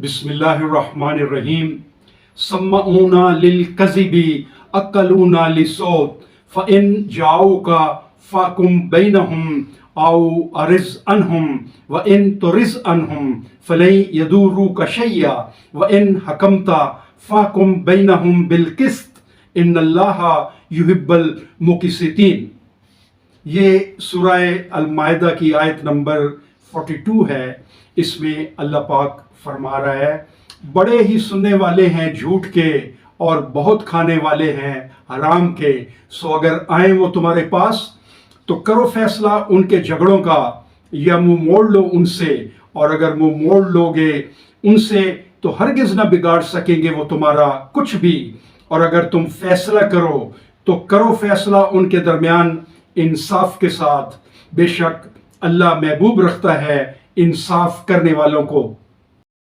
بسم اللہ الرحمن الرحیم سمعون للکذب اکلون للصوت فإن جاؤوک فاحکم بینہم او اعرض عنہم وإن تعرض عنہم فلن یضروک شیئا وإن حکمت فاحکم بینہم بالقسط ان اللہ یحب المقسطین۔ یہ سورہ المائدہ کی آیت نمبر 42 ہے۔ اس میں اللہ پاک فرما رہا ہے بڑے ہی سننے والے ہیں جھوٹ کے اور بہت کھانے والے ہیں حرام کے، سو اگر آئیں وہ تمہارے پاس تو کرو فیصلہ ان کے جھگڑوں کا یا منہ موڑ لو ان سے، اور اگر منہ موڑ لو گے ان سے تو ہرگز نہ بگاڑ سکیں گے وہ تمہارا کچھ بھی، اور اگر تم فیصلہ کرو تو کرو فیصلہ ان کے درمیان انصاف کے ساتھ، بے شک اللہ محبوب رکھتا ہے انصاف کرنے والوں کو۔